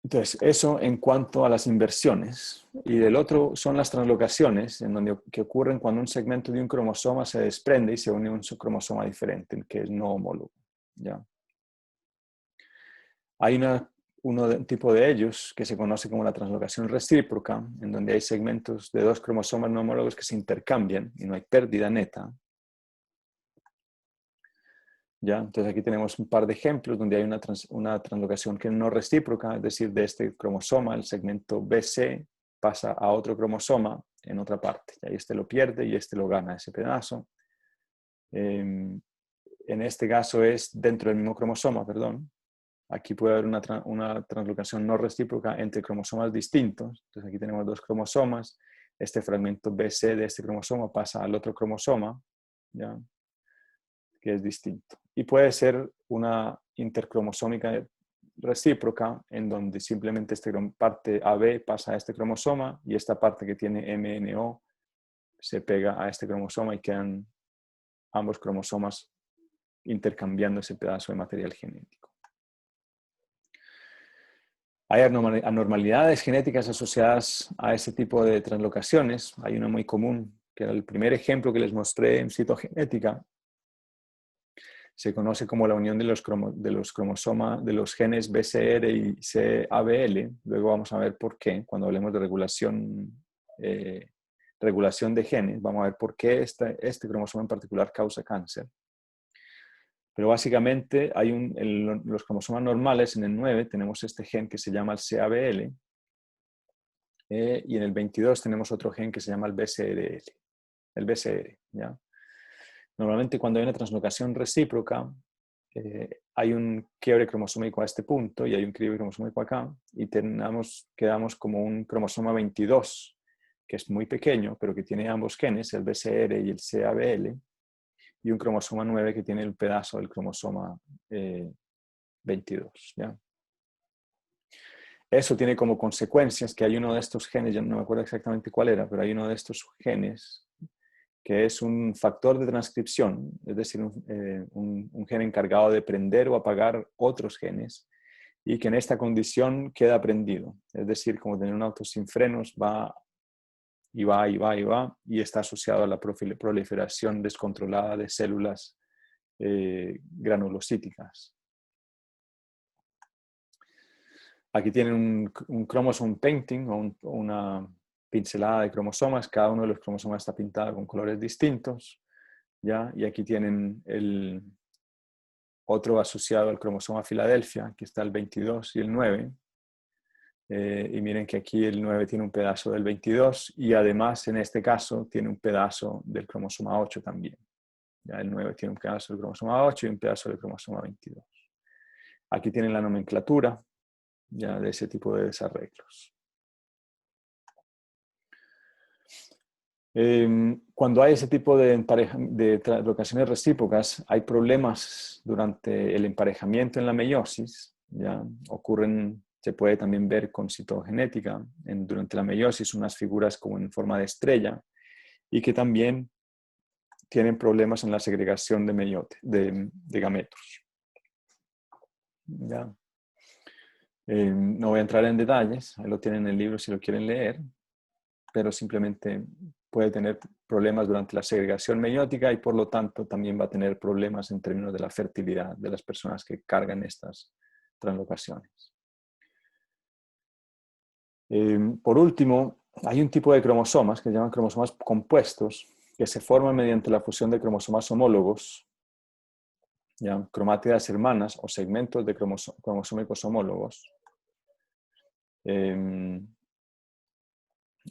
Entonces, eso en cuanto a las inversiones. Y del otro son las translocaciones, que ocurren cuando un segmento de un cromosoma se desprende y se une a un cromosoma diferente, que es no homólogo, ¿ya? Hay un tipo de ellos que se conoce como la translocación recíproca, en donde hay segmentos de dos cromosomas no homólogos que se intercambian y no hay pérdida neta. ¿Ya? Entonces aquí tenemos un par de ejemplos donde hay una translocación que es no recíproca, es decir, de este cromosoma, el segmento BC pasa a otro cromosoma en otra parte. Y este lo pierde y este lo gana, ese pedazo. En este caso es dentro del mismo cromosoma, perdón. Aquí puede haber una translocación no recíproca entre cromosomas distintos. Entonces aquí tenemos dos cromosomas. Este fragmento BC de este cromosoma pasa al otro cromosoma, ¿ya? Que es distinto. Y puede ser una intercromosómica recíproca, en donde simplemente esta parte AB pasa a este cromosoma y esta parte que tiene MNO se pega a este cromosoma y quedan ambos cromosomas intercambiando ese pedazo de material genético. Hay anormalidades genéticas asociadas a ese tipo de translocaciones. Hay una muy común, que era el primer ejemplo que les mostré en citogenética. Se conoce como la unión de los cromosomas, de los genes BCR y CABL. Luego vamos a ver por qué, cuando hablemos de regulación de genes, vamos a ver por qué este cromosoma en particular causa cáncer. Pero básicamente hay en los cromosomas normales, en el 9, tenemos este gen que se llama el CABL, y en el 22 tenemos otro gen que se llama el BCR, ¿ya? Normalmente cuando hay una translocación recíproca, hay un quiebre cromosómico a este punto y hay un quiebre cromosómico acá, y quedamos como un cromosoma 22, que es muy pequeño, pero que tiene ambos genes, el BCR y el CABL, y un cromosoma 9 que tiene el pedazo del cromosoma 22, ¿ya? Eso tiene como consecuencias que hay uno de estos genes, yo no me acuerdo exactamente cuál era, pero hay uno de estos genes que es un factor de transcripción, es decir, un gen encargado de prender o apagar otros genes, y que en esta condición queda prendido. Es decir, como tener un auto sin frenos, va y va y va y va, y está asociado a la proliferación descontrolada de células granulocíticas. Aquí tienen un chromosome painting, o una pincelada de cromosomas. Cada uno de los cromosomas está pintado con colores distintos, ¿ya? Y aquí tienen el otro asociado al cromosoma Filadelfia, aquí está el 22 y el 9. Y miren que aquí el 9 tiene un pedazo del 22 y además en este caso tiene un pedazo del cromosoma 8 también. Ya el 9 tiene un pedazo del cromosoma 8 y un pedazo del cromosoma 22. Aquí tienen la nomenclatura ya de ese tipo de desarreglos. Cuando hay ese tipo de translocaciones recíprocas, hay problemas durante el emparejamiento en la meiosis. ¿Ya? Se puede también ver con citogenética durante la meiosis unas figuras como en forma de estrella, y que también tienen problemas en la segregación de gametos. ¿Ya? No voy a entrar en detalles, ahí lo tienen en el libro si lo quieren leer, pero simplemente puede tener problemas durante la segregación meiótica y por lo tanto también va a tener problemas en términos de la fertilidad de las personas que cargan estas translocaciones. Por último, hay un tipo de cromosomas que se llaman cromosomas compuestos, que se forman mediante la fusión de cromosomas homólogos, ¿ya? Cromátidas hermanas o segmentos de cromosómicos homólogos.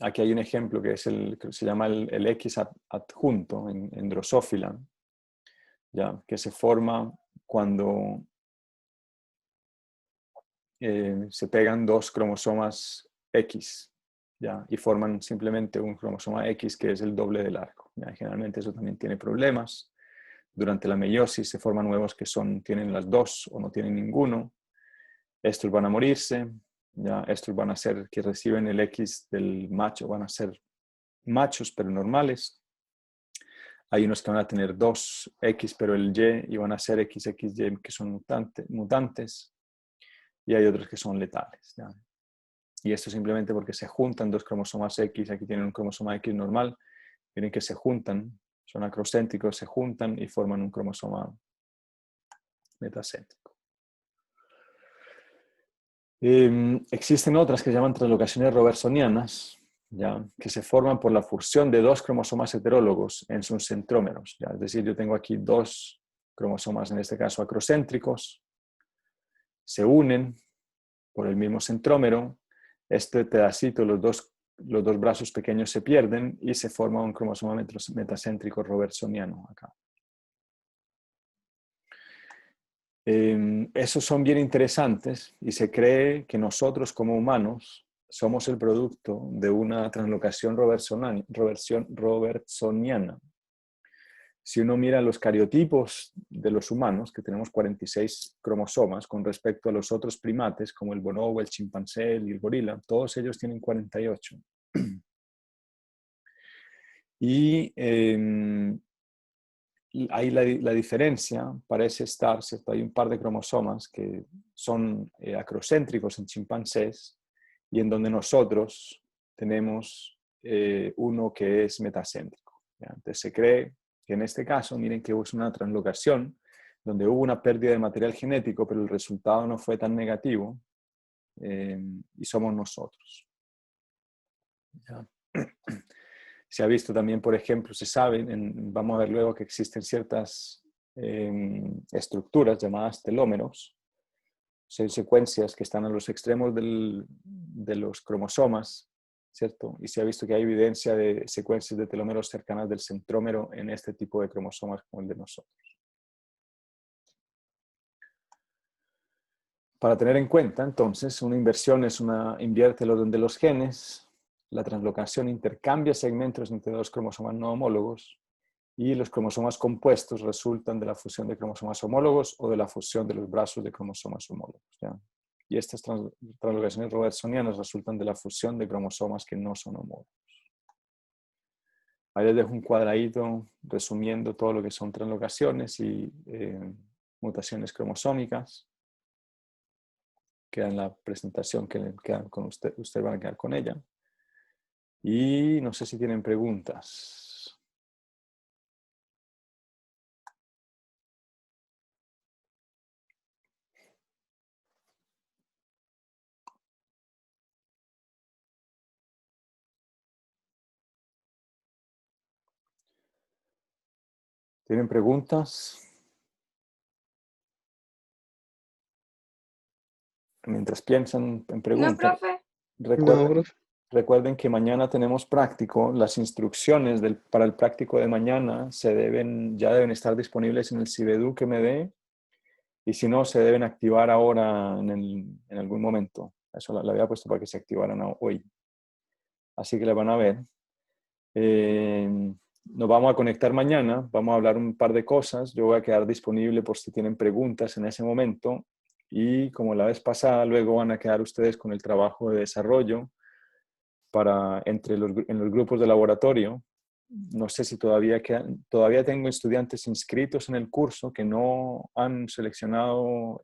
Aquí hay un ejemplo que se llama el X adjunto en Drosophila, ¿ya? Que se forma cuando se pegan dos cromosomas X, ¿ya? Y forman simplemente un cromosoma X que es el doble de largo, ¿ya? Y generalmente eso también tiene problemas. Durante la meiosis se forman huevos que tienen las dos o no tienen ninguno. Estos van a morirse, ¿ya? Estos van a ser, que reciben el X del macho, van a ser machos pero normales. Hay unos que van a tener dos X pero el Y y van a ser XXY que son mutantes. Y hay otros que son letales, ¿ya? Y esto simplemente porque se juntan dos cromosomas X, aquí tienen un cromosoma X normal, miren que se juntan, son acrocéntricos, se juntan y forman un cromosoma metacéntrico. Existen otras que se llaman translocaciones robertsonianas, ¿ya? Que se forman por la fusión de dos cromosomas heterólogos en sus centrómeros, ¿ya? Es decir, yo tengo aquí dos cromosomas, en este caso acrocéntricos, se unen por el mismo centrómero, este pedacito, los dos brazos pequeños se pierden y se forma un cromosoma metacéntrico robertsoniano acá. Esos son bien interesantes y se cree que nosotros como humanos somos el producto de una translocación robertsoniana. Si uno mira los cariotipos de los humanos, que tenemos 46 cromosomas con respecto a los otros primates, como el bonobo, el chimpancé y el gorila, todos ellos tienen 48. Y ahí la diferencia parece estar, ¿cierto? Hay un par de cromosomas que son acrocéntricos en chimpancés y en donde nosotros tenemos uno que es metacéntrico, ¿ya? Entonces se cree que en este caso, miren que es una translocación donde hubo una pérdida de material genético, pero el resultado no fue tan negativo y somos nosotros, ¿ya? Se ha visto también, por ejemplo, se sabe, vamos a ver luego que existen ciertas estructuras llamadas telómeros, secuencias que están a los extremos de los cromosomas, ¿cierto? Y se ha visto que hay evidencia de secuencias de telómeros cercanas del centrómero en este tipo de cromosomas como el de nosotros. Para tener en cuenta, entonces, una inversión es invierte el orden de los genes, la translocación intercambia segmentos entre dos cromosomas no homólogos y los cromosomas compuestos resultan de la fusión de cromosomas homólogos o de la fusión de los brazos de cromosomas homólogos, ¿ya? Y estas translocaciones robertsonianas resultan de la fusión de cromosomas que no son homólogos. Ahí les dejo un cuadradito resumiendo todo lo que son translocaciones y mutaciones cromosómicas. Queda en la presentación que quedan con ustedes van a quedar con ella. Y no sé si tienen preguntas. ¿Tienen preguntas? Mientras piensan en No, preguntas, profe. No, profe. recuerden que mañana tenemos práctico. Las instrucciones para el práctico de mañana ya deben estar disponibles en el Cibedu que me dé. Y si no, se deben activar ahora en algún momento. Eso la había puesto para que se activaran hoy. Así que la van a ver. Nos vamos a conectar mañana. Vamos a hablar un par de cosas. Yo voy a quedar disponible por si tienen preguntas en ese momento. Y como la vez pasada, luego van a quedar ustedes con el trabajo de desarrollo en los grupos de laboratorio. No sé si todavía tengo estudiantes inscritos en el curso que no han seleccionado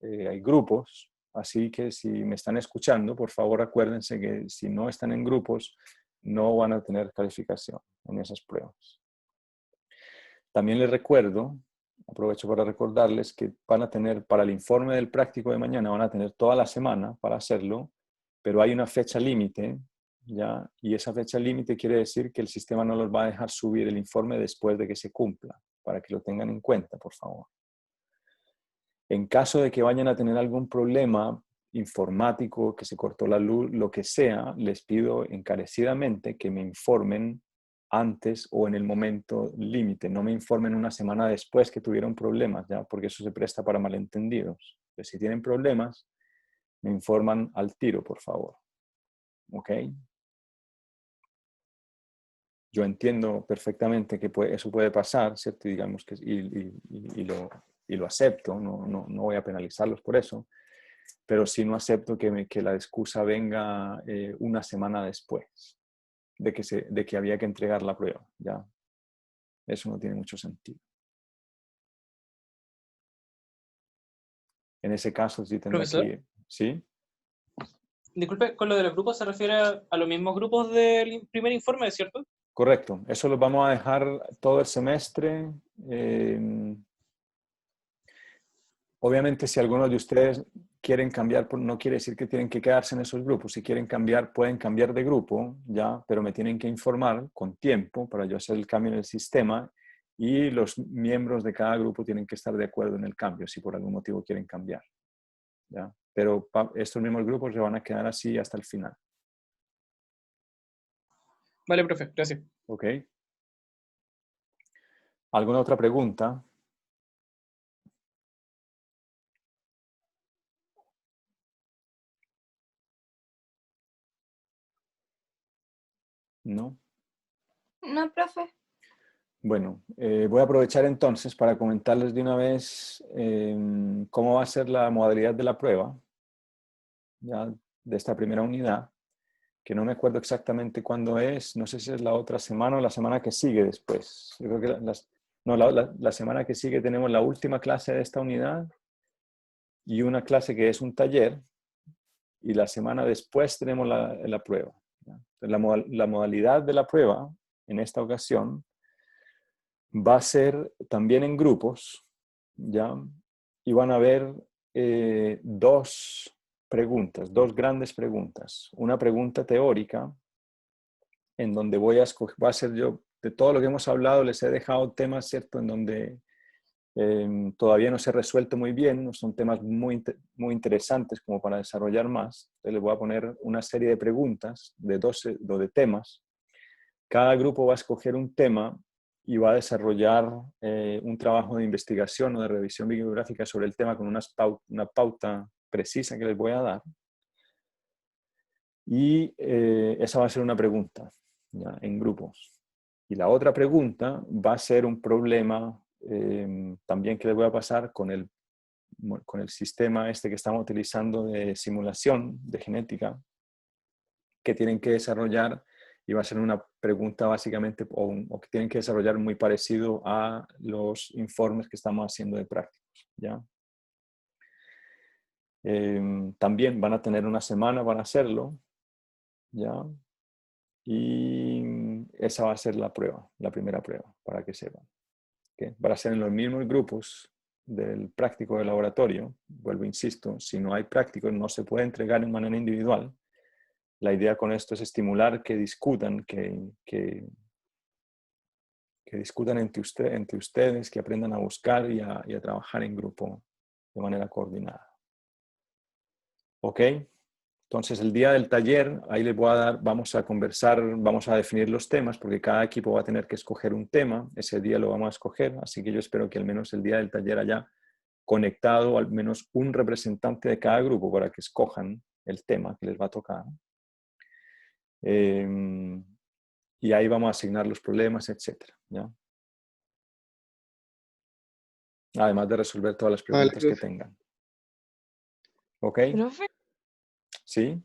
hay grupos, así que si me están escuchando, por favor acuérdense que si no están en grupos, no van a tener calificación en esas pruebas. También les recuerdo, aprovecho para recordarles que van a tener, para el informe del práctico de mañana, van a tener toda la semana para hacerlo, pero hay una fecha límite, ¿ya? Y esa fecha límite quiere decir que el sistema no los va a dejar subir el informe después de que se cumpla, para que lo tengan en cuenta, por favor. En caso de que vayan a tener algún problema informático, que se cortó la luz, lo que sea, les pido encarecidamente que me informen antes o en el momento límite. No me informen una semana después que tuvieron problemas, ¿ya? Porque eso se presta para malentendidos. Entonces, si tienen problemas, me informan al tiro, por favor. ¿Ok? Yo entiendo perfectamente que eso puede pasar, ¿cierto? Y digamos que, y lo acepto, no voy a penalizarlos por eso, pero sí no acepto que la excusa venga una semana después de que había que entregar la prueba. ¿Ya? Eso no tiene mucho sentido. En ese caso sí tendrá que Profesor, ir. ¿Sí? disculpe, con lo de los grupos se refiere a los mismos grupos del primer informe, ¿cierto? Correcto. Eso lo vamos a dejar todo el semestre. Obviamente, si algunos de ustedes quieren cambiar, no quiere decir que tienen que quedarse en esos grupos. Si quieren cambiar, pueden cambiar de grupo, ya, pero me tienen que informar con tiempo para yo hacer el cambio en el sistema y los miembros de cada grupo tienen que estar de acuerdo en el cambio, si por algún motivo quieren cambiar. ¿Ya? Pero estos mismos grupos se van a quedar así hasta el final. Vale, profe, gracias. ¿Ok? ¿Alguna otra pregunta? ¿No? No, profe. Bueno, voy a aprovechar entonces para comentarles de una vez cómo va a ser la modalidad de la prueba, ya de esta primera unidad, que no me acuerdo exactamente cuándo es, no sé si es la otra semana o la semana que sigue después. Yo creo que la semana que sigue tenemos la última clase de esta unidad y una clase que es un taller, y la semana después tenemos la prueba. ¿Ya? Entonces, la modalidad de la prueba en esta ocasión va a ser también en grupos, ¿ya? Y van a haber dos preguntas, dos grandes preguntas. Una pregunta teórica, en donde voy a hacer yo, de todo lo que hemos hablado, les he dejado temas, ¿cierto?, en donde todavía no se ha resuelto muy bien, no son temas muy interesantes como para desarrollar más. Entonces les voy a poner una serie de preguntas de 12 de temas. Cada grupo va a escoger un tema y va a desarrollar un trabajo de investigación o de revisión bibliográfica sobre el tema con una pauta precisa que les voy a dar. Y esa va a ser una pregunta, ¿ya? En grupos. Y la otra pregunta va a ser un problema también que les voy a pasar con el sistema este que estamos utilizando de simulación de genética, que tienen que desarrollar, y va a ser una pregunta básicamente, o que tienen que desarrollar muy parecido a los informes que estamos haciendo de prácticos, ¿ya? También van a tener una semana para hacerlo, ¿ya? Y esa va a ser la prueba, la primera prueba, para que sepan. ¿Okay? Van a ser en los mismos grupos del práctico de laboratorio. Vuelvo, insisto, si no hay prácticos no se puede entregar en manera individual. La idea con esto es estimular que discutan, que discutan entre ustedes, que aprendan a buscar y a trabajar en grupo de manera coordinada. ¿Ok? Entonces, el día del taller, ahí les voy a dar, vamos a conversar, vamos a definir los temas, porque cada equipo va a tener que escoger un tema. Ese día lo vamos a escoger, así que yo espero que al menos el día del taller haya conectado al menos un representante de cada grupo para que escojan el tema que les va a tocar. Y ahí vamos a asignar los problemas, etcétera, ¿ya? Además de resolver todas las Vale, preguntas que profe. tengan. ¿Ok? Profe, ¿Sí?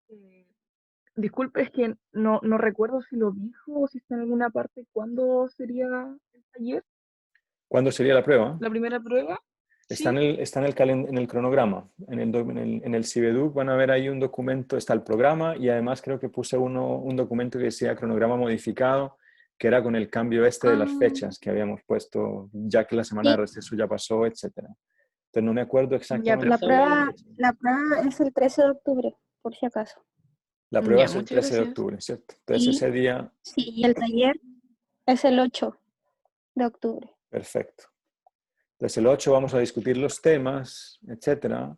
Eh, disculpe, es que no recuerdo si lo dijo o si está en alguna parte cuándo sería el taller, ¿Cuándo sería la prueba? la primera prueba. Está Sí. en el cronograma, en el CIBEDUC van a ver ahí un documento, está el programa, y además creo que puse un documento que decía cronograma modificado, que era con el cambio este de las fechas que habíamos puesto, ya que la semana de Sí, receso ya pasó, etcétera. Entonces no me acuerdo Ya, exactamente. la perfecto. prueba es el 13 de octubre, por si acaso. La prueba Ya, es el muchas 13 de gracias. octubre, ¿cierto? Entonces Y ese día, sí, y el taller es el 8 de octubre. perfecto. Entonces el 8 vamos a discutir los temas, etcétera.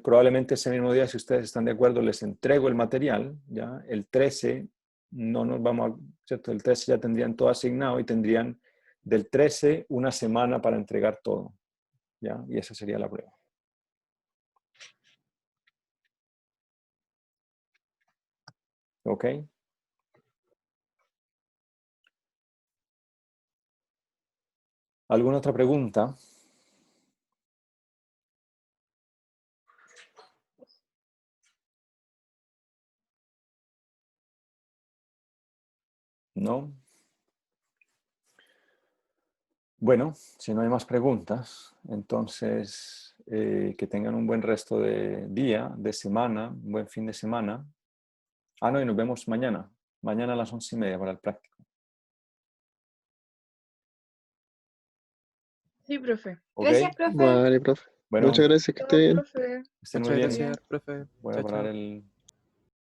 Probablemente ese mismo día, si ustedes están de acuerdo, les entrego el material, ¿ya? El 13 no nos vamos a, ¿cierto? El 13 ya tendrían todo asignado y tendrían del 13 una semana para entregar todo, ¿ya? Y esa sería la prueba. ¿Ok? ¿Alguna otra pregunta? ¿No? Bueno, si no hay más preguntas, entonces que tengan un buen resto de día, de semana, un buen fin de semana. Ah, no, y nos vemos mañana. Mañana a las 11:30 para el práctico. Sí, profe. ¿Ok? Gracias, profe. Vale, profe. Bueno, Muchas gracias, que esté Chao, bien. profe. estén muy Muchas bien. gracias, profe. Voy a Chao, parar chao. el...